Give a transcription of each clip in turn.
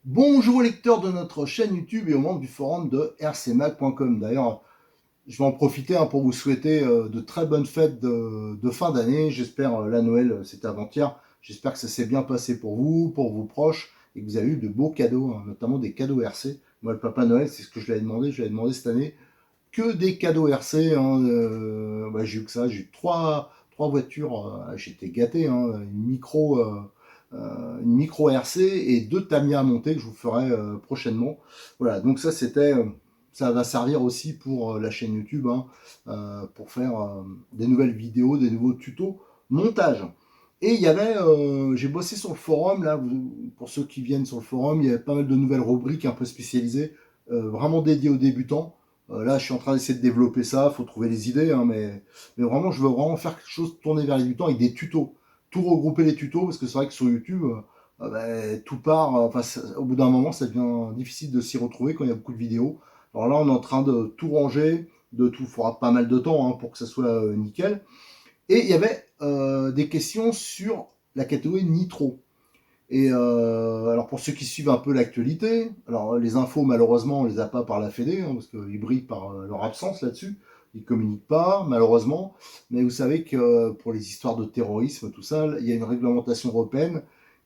Bonjour aux lecteurs de notre chaîne YouTube et aux membres du forum de rcmag.com. D'ailleurs, je vais en profiter pour vous souhaiter de très bonnes fêtes de fin d'année. J'espère, la Noël, c'était avant-hier. J'espère que ça s'est bien passé pour vous, pour vos proches, et que vous avez eu de beaux cadeaux, notamment des cadeaux RC. Moi, le Papa Noël, c'est ce que je lui avais demandé. Je lui avais demandé cette année que des cadeaux RC. J'ai eu que ça. J'ai eu trois voitures. J'étais gâté. Une micro RC et deux Tamiya à monter que je vous ferai prochainement. Voilà, donc ça va servir aussi pour la chaîne YouTube, pour faire des nouvelles vidéos, des nouveaux tutos montage. Et j'ai bossé sur le forum, là, pour ceux qui viennent sur le forum, il y avait pas mal de nouvelles rubriques un peu spécialisées, vraiment dédiées aux débutants. Là, je suis en train d'essayer de développer ça, il faut trouver les idées, mais vraiment, je veux vraiment faire quelque chose tourné vers les débutants avec des tutos. Tout regrouper les tutos, parce que c'est vrai que sur YouTube, tout part, au bout d'un moment, ça devient difficile de s'y retrouver quand il y a beaucoup de vidéos. Alors là, on est en train de tout ranger, il faudra pas mal de temps pour que ça soit nickel. Et il y avait des questions sur la catégorie Nitro. Et alors pour ceux qui suivent un peu l'actualité, alors les infos malheureusement on les a pas par la Fédé, parce qu'ils brillent par leur absence là-dessus, ils communiquent pas malheureusement, mais vous savez que pour les histoires de terrorisme, tout ça, il y a une réglementation européenne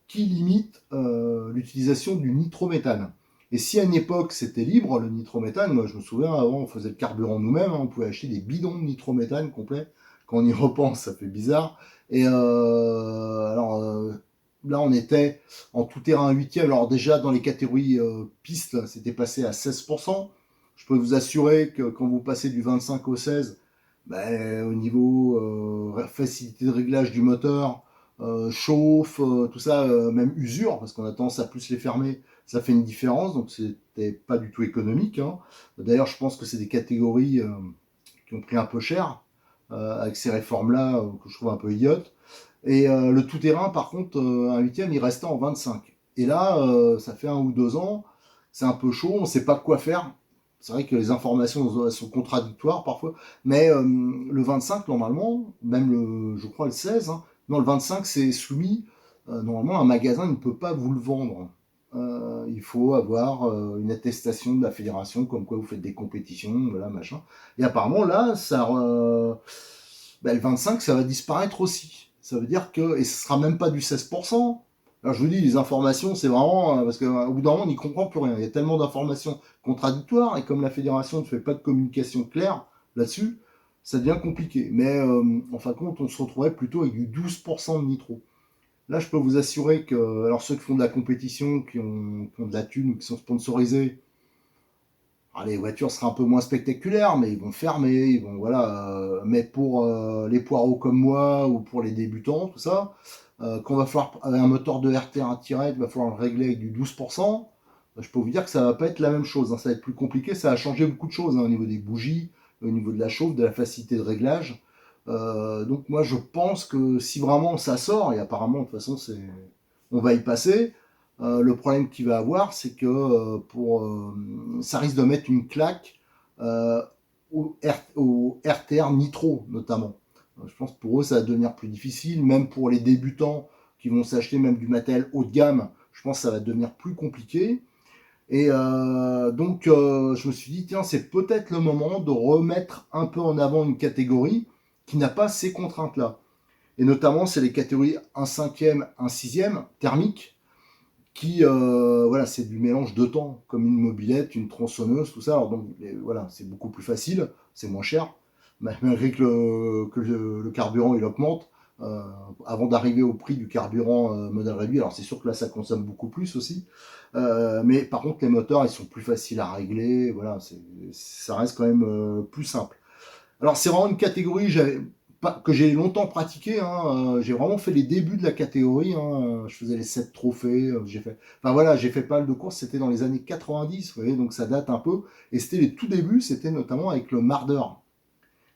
qui limite l'utilisation du nitrométhane. Et si à une époque c'était libre le nitrométhane, moi je me souviens avant on faisait le carburant nous-mêmes, on pouvait acheter des bidons de nitrométhane complets, quand on y repense ça fait bizarre. Et là, on était en tout terrain 8e. Alors déjà, dans les catégories pistes, c'était passé à 16%. Je peux vous assurer que quand vous passez du 25 au 16, au niveau facilité de réglage du moteur, chauffe, tout ça, même usure, parce qu'on a tendance à plus les fermer, ça fait une différence. Donc, c'était pas du tout économique. D'ailleurs, je pense que c'est des catégories qui ont pris un peu cher avec ces réformes-là que je trouve un peu idiotes. Et le tout-terrain, par contre, un huitième, il restait en 25. Et là, ça fait 1 ou 2 ans, c'est un peu chaud, on ne sait pas quoi faire. C'est vrai que les informations sont contradictoires parfois, mais le 25, normalement, même je crois le 16, non, le 25, c'est soumis. Normalement, un magasin ne peut pas vous le vendre. Il faut avoir une attestation de la fédération, comme quoi vous faites des compétitions, voilà, machin. Et apparemment, là, le 25, ça va disparaître aussi. Ça veut dire que, et ce sera même pas du 16%. Alors je vous dis, les informations, c'est vraiment, parce qu'au bout d'un moment, on n'y comprend plus rien. Il y a tellement d'informations contradictoires, et comme la fédération ne fait pas de communication claire là-dessus, ça devient compliqué. Mais en fin de compte, on se retrouverait plutôt avec du 12% de nitro. Là, je peux vous assurer que, alors ceux qui font de la compétition, qui ont de la thune ou qui sont sponsorisés, alors, les voitures seraient un peu moins spectaculaires, mais ils vont fermer, ils vont voilà. Mais pour les poireaux comme moi ou pour les débutants, tout ça, quand va falloir un moteur de RT à tirer, il va falloir le régler avec du 12%. Je peux vous dire que ça va pas être la même chose. Ça va être plus compliqué. Ça a changé beaucoup de choses au niveau des bougies, au niveau de la chauffe, de la facilité de réglage. Donc moi, je pense que si vraiment ça sort, et apparemment de toute façon, on va y passer. Le problème qu'il va avoir, c'est que ça risque de mettre une claque euh, au RTR Nitro notamment. Je pense que pour eux, ça va devenir plus difficile, même pour les débutants qui vont s'acheter même du matériel haut de gamme. Je pense que ça va devenir plus compliqué. Et je me suis dit, tiens, c'est peut-être le moment de remettre un peu en avant une catégorie qui n'a pas ces contraintes-là. Et notamment, c'est les catégories 1 cinquième, 1 sixième, thermique, qui, voilà, c'est du mélange de temps, comme une mobilette, une tronçonneuse, tout ça. Alors donc, voilà, c'est beaucoup plus facile, c'est moins cher, malgré que le carburant il augmente. Euh, Avant d'arriver au prix du carburant modèle réduit, alors c'est sûr que là ça consomme beaucoup plus aussi, mais par contre les moteurs ils sont plus faciles à régler, voilà, ça reste quand même plus simple. Alors c'est vraiment une catégorie, que j'ai longtemps pratiqué, hein, j'ai vraiment fait les débuts de la catégorie, hein, je faisais les 7 trophées, enfin voilà, j'ai fait pas mal de courses, c'était dans les années 90, vous voyez, donc ça date un peu, et c'était les tout débuts, c'était notamment avec le Marder.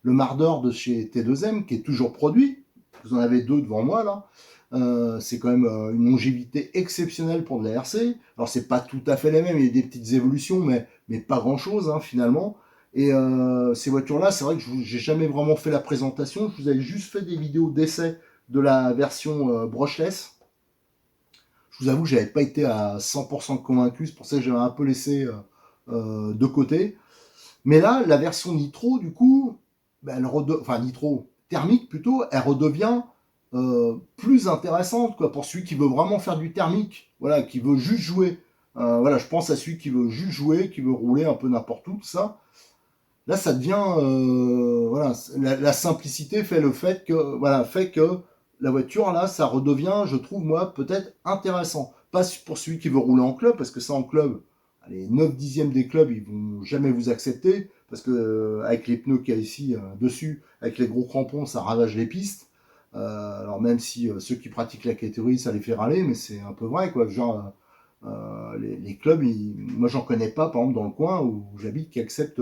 Le Marder de chez T2M, qui est toujours produit, vous en avez deux devant moi là, c'est quand même une longévité exceptionnelle pour de la RC. Alors c'est pas tout à fait les mêmes, il y a des petites évolutions, mais pas grand chose hein, finalement. Et ces voitures-là, c'est vrai que j'ai jamais vraiment fait la présentation. Je vous avais juste fait des vidéos d'essai de la version brushless. Je vous avoue que j'avais pas été à 100% convaincu, c'est pour ça que j'avais un peu laissé de côté. Mais là, la version nitro, du coup, ben, enfin nitro thermique plutôt, elle redevient plus intéressante quoi, pour celui qui veut vraiment faire du thermique, voilà, qui veut juste jouer. Voilà, je pense à celui qui veut juste jouer, qui veut rouler un peu n'importe où, tout ça. Là, ça devient, voilà, la simplicité fait le fait que, voilà, fait que la voiture là, ça redevient, je trouve moi, peut-être intéressant. Pas pour celui qui veut rouler en club, parce que ça en club, les 9 dixièmes des clubs, ils vont jamais vous accepter, parce que avec les pneus qu'il y a ici dessus, avec les gros crampons, ça ravage les pistes. Alors même si ceux qui pratiquent la catégorie, ça les fait râler, mais c'est un peu vrai, quoi. Genre, les clubs, moi j'en connais pas, par exemple dans le coin où j'habite, qui acceptent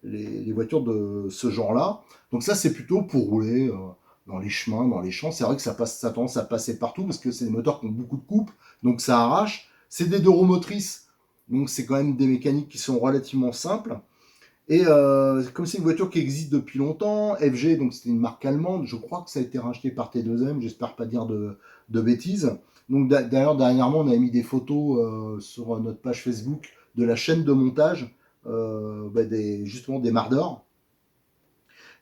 les voitures de ce genre-là. Donc ça, c'est plutôt pour rouler dans les chemins, dans les champs. C'est vrai que ça a tendance à passer partout parce que c'est des moteurs qui ont beaucoup de coupe, donc ça arrache. C'est des deux roues motrices, donc c'est quand même des mécaniques qui sont relativement simples. Et comme c'est une voiture qui existe depuis longtemps, FG, donc c'était une marque allemande, je crois que ça a été racheté par T2M, j'espère pas dire de bêtises. Donc d'ailleurs, dernièrement, on avait mis des photos sur notre page Facebook de la chaîne de montage, justement des Mardor.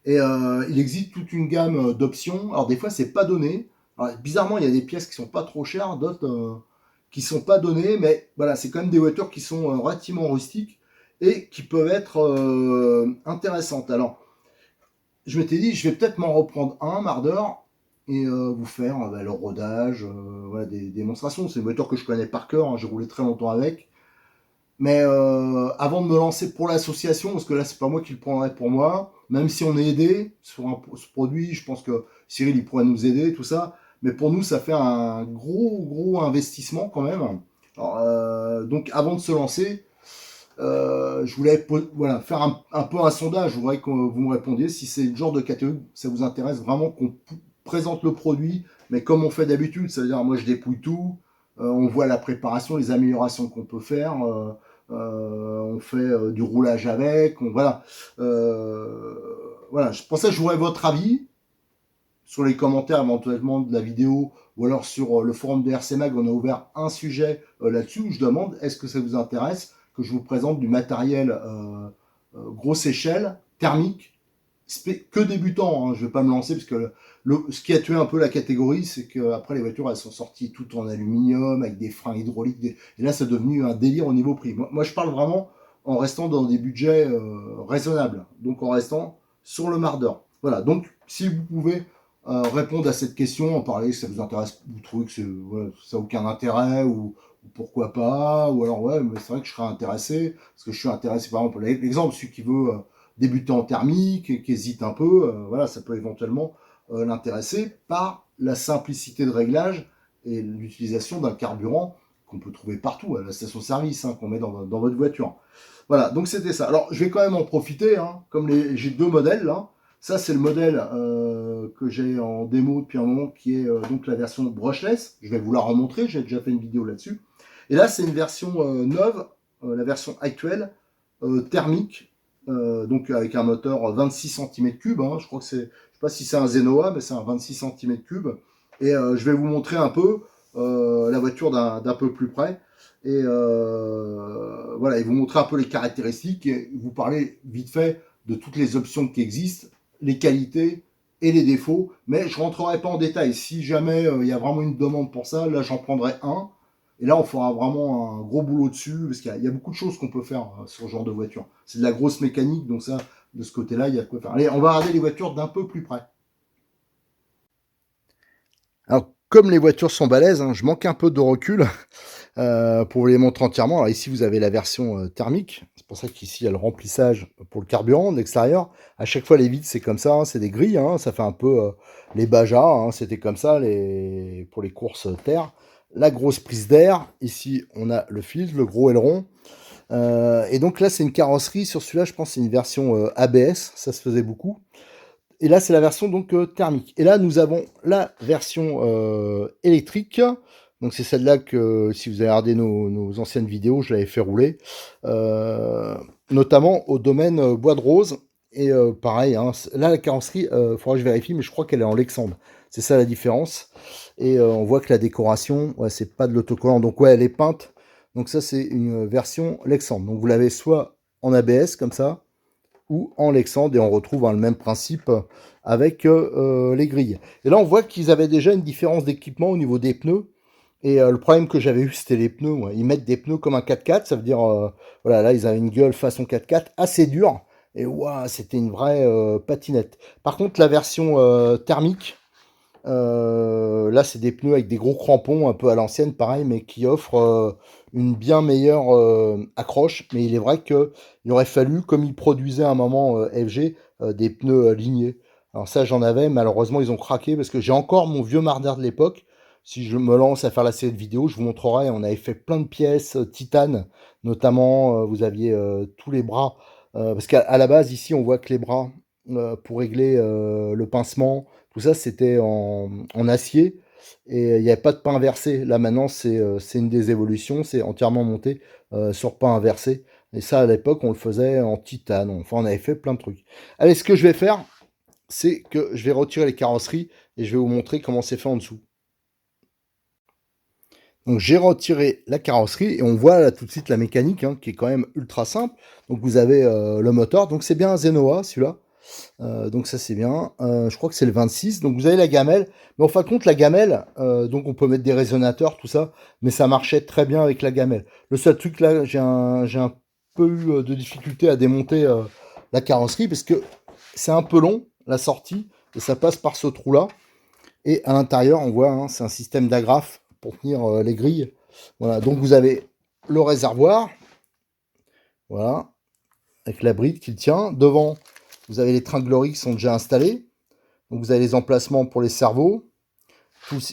Et il existe toute une gamme d'options. Alors des fois, c'est pas donné. Alors, bizarrement, il y a des pièces qui sont pas trop chères, d'autres qui sont pas données, mais voilà, c'est quand même des voitures qui sont relativement rustiques et qui peuvent être intéressantes. Alors, je m'étais dit, je vais peut-être m'en reprendre un, Mardeur, et vous faire le rodage, voilà, des démonstrations. C'est une voiture que je connais par cœur, hein, j'ai roulé très longtemps avec. Mais avant de me lancer pour l'association, parce que là, c'est pas moi qui le prendrai pour moi, même si on est aidé sur ce produit, je pense que Cyril, il pourrait nous aider, tout ça. Mais pour nous, ça fait un gros investissement quand même. Alors, donc, avant de se lancer, je voulais voilà, faire un peu un sondage. Je voudrais que vous me répondiez si c'est le genre de catégorie, ça vous intéresse vraiment qu'on présente le produit, mais comme on fait d'habitude, c'est-à-dire moi je dépouille tout, on voit la préparation, les améliorations qu'on peut faire, on fait du roulage avec, voilà. Voilà, pour ça je voudrais votre avis sur les commentaires éventuellement de la vidéo ou alors sur le forum de RC Mag, on a ouvert un sujet là-dessus où je demande est-ce que ça vous intéresse que je vous présente du matériel grosse échelle, thermique, que débutant, hein, je ne vais pas me lancer parce que ce qui a tué un peu la catégorie, c'est qu'après les voitures elles sont sorties toutes en aluminium avec des freins hydrauliques, et là c'est devenu un délire au niveau prix. Moi je parle vraiment en restant dans des budgets raisonnables, donc en restant sur le Marder. Voilà, donc si vous pouvez répondre à cette question, en parler, si ça vous intéresse, vous trouvez que voilà, ça n'a aucun intérêt ou pourquoi pas, ou alors ouais, mais c'est vrai que je serais intéressé, parce que je suis intéressé par exemple, l'exemple, celui qui veut débuter en thermique, qui hésite un peu, voilà, ça peut éventuellement l'intéresser par la simplicité de réglage et l'utilisation d'un carburant qu'on peut trouver partout à la station-service, hein, qu'on met dans votre voiture. Voilà, donc c'était ça. Alors, je vais quand même en profiter, hein, comme j'ai deux modèles là. Ça, c'est le modèle que j'ai en démo depuis un moment, qui est donc la version brushless. Je vais vous la remontrer, j'ai déjà fait une vidéo là-dessus. Et là, c'est une version neuve, la version actuelle, thermique, donc avec un moteur 26 cm3, hein, je crois que c'est, je sais pas si c'est un Zenoa, mais c'est un 26 cm3. Et je vais vous montrer un peu la voiture d'un peu plus près. Et voilà, et vous montrer un peu les caractéristiques, et vous parler vite fait de toutes les options qui existent, les qualités et les défauts, mais je rentrerai pas en détail. Si jamais il y a vraiment une demande pour ça, là j'en prendrai un. Et là, on fera vraiment un gros boulot dessus, parce qu'il y a beaucoup de choses qu'on peut faire sur ce genre de voiture. C'est de la grosse mécanique, donc ça, de ce côté-là, il y a de quoi faire. Allez, on va regarder les voitures d'un peu plus près. Alors, comme les voitures sont balèzes, hein, je manque un peu de recul. Pour vous les montrer entièrement, alors ici vous avez la version thermique, c'est pour ça qu'ici il y a le remplissage pour le carburant de l'extérieur. À chaque fois les vitres c'est comme ça, hein, c'est des grilles, hein, ça fait un peu les Baja, hein, c'était comme ça pour les courses terre. La grosse prise d'air, ici on a le filtre, le gros aileron. Et donc là c'est une carrosserie, sur celui-là je pense que c'est une version ABS, ça se faisait beaucoup. Et là c'est la version donc thermique. Et là nous avons la version électrique. Donc c'est celle-là que, si vous avez regardé nos anciennes vidéos, je l'avais fait rouler. Notamment au domaine bois de rose. Et pareil, hein, là la carrosserie, il faudra que je vérifie, mais je crois qu'elle est en Lexandre. C'est ça la différence. Et on voit que la décoration, ouais, c'est pas de l'autocollant. Donc ouais, elle est peinte. Donc ça c'est une version Lexandre. Donc vous l'avez soit en ABS comme ça, ou en Lexandre. Et on retrouve hein, le même principe avec les grilles. Et là on voit qu'ils avaient déjà une différence d'équipement au niveau des pneus. Et le problème que j'avais eu, c'était les pneus. Ouais. Ils mettent des pneus comme un 4x4, ça veut dire, voilà, là, ils avaient une gueule façon 4x4 assez dure. Et waouh, c'était une vraie patinette. Par contre, la version thermique, là, c'est des pneus avec des gros crampons, un peu à l'ancienne, pareil, mais qui offrent une bien meilleure accroche. Mais il est vrai qu'il aurait fallu, comme ils produisaient à un moment FG, des pneus lignés. Alors ça, j'en avais, malheureusement, ils ont craqué parce que j'ai encore mon vieux Marder de l'époque. Si je me lance à faire la série de vidéos, je vous montrerai. On avait fait plein de pièces titane, notamment, vous aviez tous les bras. Parce qu'à la base, ici, on voit que les bras, pour régler le pincement, tout ça, c'était en acier. Et il n'y avait pas de pain inversé. Là, maintenant, c'est une des évolutions. C'est entièrement monté sur pain inversé. Et ça, à l'époque, on le faisait en titane. Enfin, on avait fait plein de trucs. Allez, ce que je vais faire, c'est que je vais retirer les carrosseries et je vais vous montrer comment c'est fait en dessous. Donc j'ai retiré la carrosserie et on voit là tout de suite la mécanique hein, qui est quand même ultra simple. Donc vous avez le moteur, donc c'est bien un Zenoa celui-là. Donc ça c'est bien. Je crois que c'est le 26. Donc vous avez la gamelle. Mais en fin de compte la gamelle, donc on peut mettre des résonateurs, tout ça, mais ça marchait très bien avec la gamelle. Le seul truc là, j'ai un peu eu de difficulté à démonter la carrosserie parce que c'est un peu long la sortie et ça passe par ce trou là. Et à l'intérieur, on voit, hein, c'est un système d'agrafe pour tenir les grilles. Voilà, donc vous avez le réservoir, voilà, avec la bride qui le tient. Devant, vous avez les tringleries qui sont déjà installés. Donc vous avez les emplacements pour les cerveaux,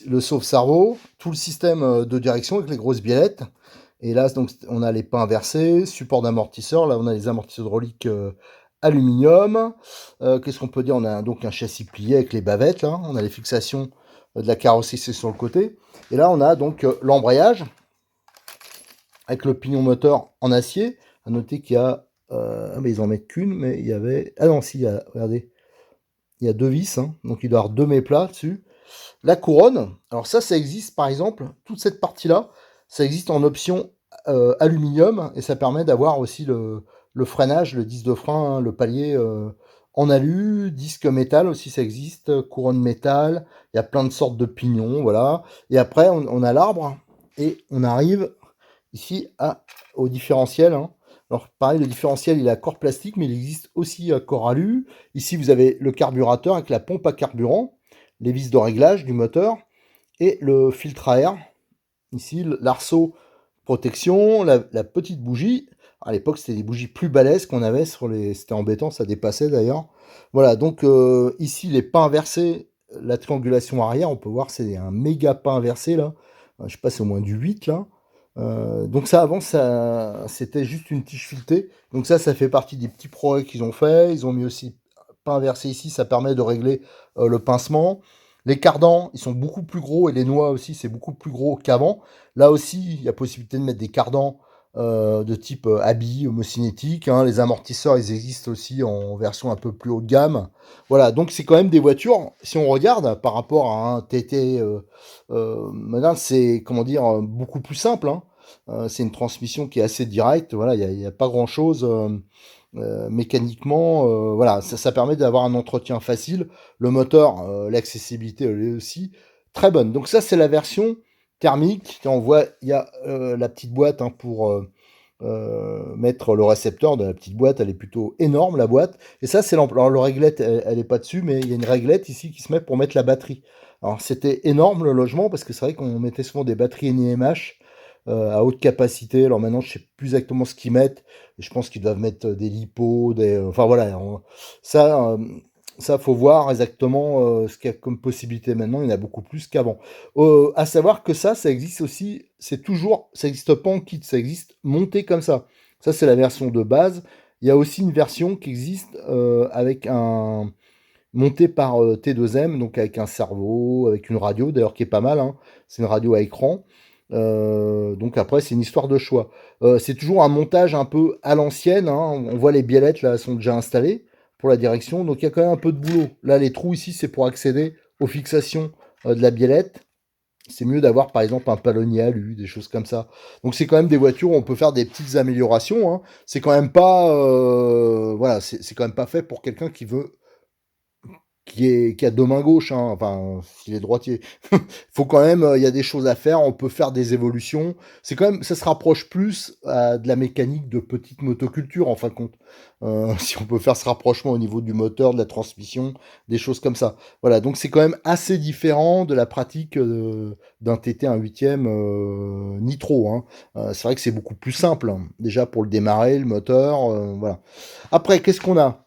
le sauve-cerveau, tout le système de direction avec les grosses biellettes. Et là, donc, on a les pins inversés, support d'amortisseur. Là, on a les amortisseurs hydrauliques aluminium. Qu'est-ce qu'on peut dire? On a donc un châssis plié avec les bavettes. Là. On a les fixations de la carrosserie, c'est sur le côté. Et là, on a donc l'embrayage avec le pignon moteur en acier. À noter qu'il y a... mais ils en mettent qu'une, mais il y avait... Ah non, si, regardez. Il y a deux vis, hein, donc il doit y avoir deux méplats dessus. La couronne, alors ça existe par exemple, toute cette partie-là, ça existe en option aluminium, et ça permet d'avoir aussi le freinage, le disque de frein, hein, le palier en alu, disque métal aussi ça existe, couronne métal, il y a plein de sortes de pignons, voilà. Et après on a l'arbre, et on arrive ici au différentiel, hein. Alors pareil, le différentiel il est à corps plastique, mais il existe aussi à corps alu. Ici vous avez le carburateur avec la pompe à carburant, les vis de réglage du moteur et le filtre à air. Ici l'arceau protection, la petite bougie. À l'époque c'était des bougies plus balèzes qu'on avait sur les... C'était embêtant, ça dépassait d'ailleurs. Voilà, donc ici les pins inversés, la triangulation arrière, on peut voir c'est un méga pin inversé là. Je sais pas, c'est au moins du 8 là. Donc ça avant ça c'était juste une tige filetée. Donc ça fait partie des petits progrès qu'ils ont fait. Ils ont mis aussi pain inversé ici, ça permet de régler le pincement. Les cardans, ils sont beaucoup plus gros et les noix aussi, c'est beaucoup plus gros qu'avant. Là aussi, il y a possibilité de mettre des cardans de type habit, homocinétique. Hein. Les amortisseurs, ils existent aussi en version un peu plus haut de gamme. Voilà, donc c'est quand même des voitures, si on regarde par rapport à un TT maintenant, c'est comment dire beaucoup plus simple. Hein. C'est une transmission qui est assez directe. Voilà, il n'y a pas grand-chose mécaniquement. Voilà, ça permet d'avoir un entretien facile. Le moteur, l'accessibilité, elle est aussi très bonne. Donc ça, c'est la version thermique. On voit, il y a la petite boîte hein, pour mettre le récepteur de la petite boîte. Elle est plutôt énorme, la boîte. Et ça, c'est alors, le réglette, elle est pas dessus, mais il y a une réglette ici qui se met pour mettre la batterie. Alors, c'était énorme le logement parce que c'est vrai qu'on mettait souvent des batteries NiMH. à haute capacité. Alors maintenant, je sais plus exactement ce qu'ils mettent. Je pense qu'ils doivent mettre des lipos, enfin voilà. Ça, ça, faut voir exactement ce qu'il y a comme possibilité maintenant. Il y en a beaucoup plus qu'avant. À savoir que ça existe aussi. Ça existe pas en kit, ça existe monté comme ça. Ça, c'est la version de base. Il y a aussi une version qui existe avec un monté par T2M, donc avec un cerveau, avec une radio, d'ailleurs qui est pas mal, hein. C'est une radio à écran. Donc après, c'est une histoire de choix. C'est toujours un montage un peu à l'ancienne, hein. On voit les biellettes là, elles sont déjà installées pour la direction, donc il y a quand même un peu de boulot. Là, les trous ici, c'est pour accéder aux fixations de la biellette. C'est mieux d'avoir par exemple un palonnier alu, des choses comme ça. Donc c'est quand même des voitures où on peut faire des petites améliorations, hein. C'est quand même pas, voilà, c'est quand même pas fait pour quelqu'un qui a deux mains gauches, hein, enfin, s'il est droitier. Faut quand même, il y a des choses à faire, on peut faire des évolutions. C'est quand même, ça se rapproche plus de la mécanique de petite motoculture, en fin de compte. Si on peut faire ce rapprochement au niveau du moteur, de la transmission, des choses comme ça. Voilà, donc c'est quand même assez différent de la pratique d'un TT 1/8 nitro, hein. C'est vrai que c'est beaucoup plus simple, hein. Déjà pour le démarrer, le moteur, voilà. Après, qu'est-ce qu'on a?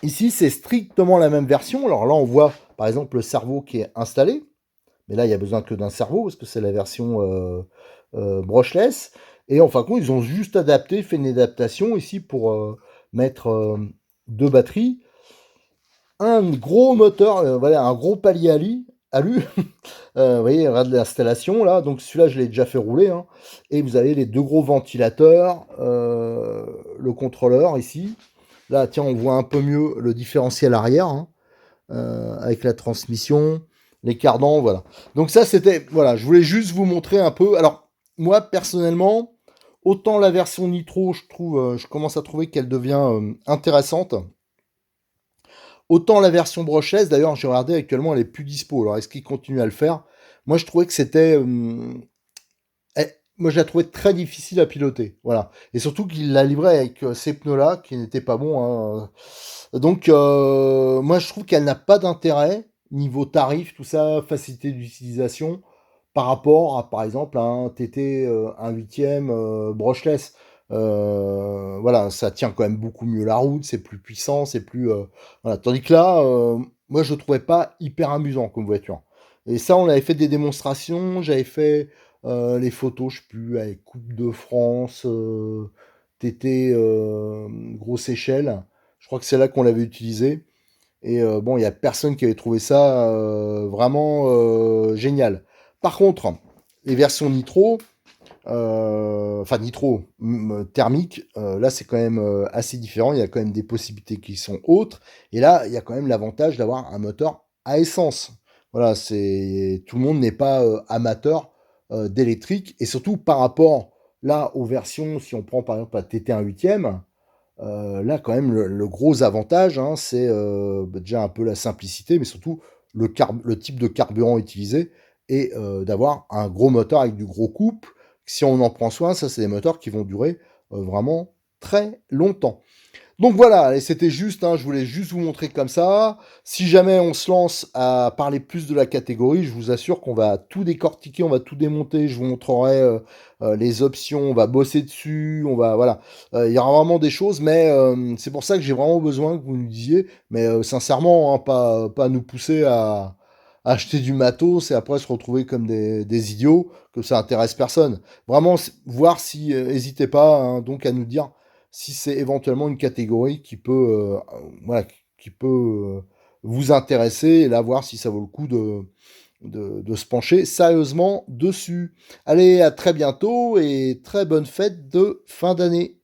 Ici, c'est strictement la même version. Alors là, on voit par exemple le cerveau qui est installé. Mais là, il n'y a besoin que d'un cerveau parce que c'est la version brushless. Et en fin de compte, ils ont juste fait une adaptation ici pour mettre deux batteries. Un gros moteur, voilà, un gros palier alu. Vous voyez, regarde l'installation là. Donc celui-là, je l'ai déjà fait rouler, hein. Et vous avez les deux gros ventilateurs, le contrôleur ici. Là, tiens, on voit un peu mieux le différentiel arrière, hein, avec la transmission, les cardans, voilà. Donc ça, c'était, voilà, je voulais juste vous montrer un peu. Alors, moi, personnellement, autant la version Nitro, je commence à trouver qu'elle devient intéressante. Autant la version brushless, d'ailleurs, j'ai regardé actuellement, elle est plus dispo. Alors, est-ce qu'ils continuent à le faire? Moi, je trouvais que c'était moi, je la trouvais très difficile à piloter. Voilà. Et surtout qu'il la livrait avec ces pneus-là, qui n'étaient pas bons, hein. Donc, moi, je trouve qu'elle n'a pas d'intérêt, niveau tarif, tout ça, facilité d'utilisation, par rapport à, par exemple, un TT 1/8 brushless. Voilà, ça tient quand même beaucoup mieux la route, c'est plus puissant, c'est plus... voilà. Tandis que là, moi, je ne trouvais pas hyper amusant comme voiture. Et ça, on avait fait des démonstrations, j'avais fait les photos, je sais plus, avec Coupe de France, TT grosse échelle. Je crois que c'est là qu'on l'avait utilisé. Et bon, il n'y a personne qui avait trouvé ça vraiment génial. Par contre, les versions nitro, enfin nitro thermique, là c'est quand même assez différent. Il y a quand même des possibilités qui sont autres. Et là, il y a quand même l'avantage d'avoir un moteur à essence. Voilà, c'est tout le monde n'est pas amateur d'électrique. Et surtout par rapport là aux versions, si on prend par exemple la TT 1/8, là, quand même, le gros avantage, hein, c'est déjà un peu la simplicité, mais surtout le type de carburant utilisé et d'avoir un gros moteur avec du gros couple. Si on en prend soin, ça, c'est des moteurs qui vont durer vraiment très longtemps. Donc voilà, et c'était juste, hein, je voulais juste vous montrer comme ça. Si jamais on se lance à parler plus de la catégorie, je vous assure qu'on va tout décortiquer, on va tout démonter. Je vous montrerai les options, on va bosser dessus, on va voilà. Il y aura vraiment des choses, mais c'est pour ça que j'ai vraiment besoin que vous nous disiez, mais sincèrement, hein, pas nous pousser à acheter du matos et après se retrouver comme des idiots, que ça intéresse personne. Vraiment, voir si, n'hésitez pas, hein, donc à nous dire si c'est éventuellement une catégorie qui peut, voilà, qui peut vous intéresser et là voir si ça vaut le coup de se pencher sérieusement dessus. Allez, à très bientôt et très bonne fête de fin d'année.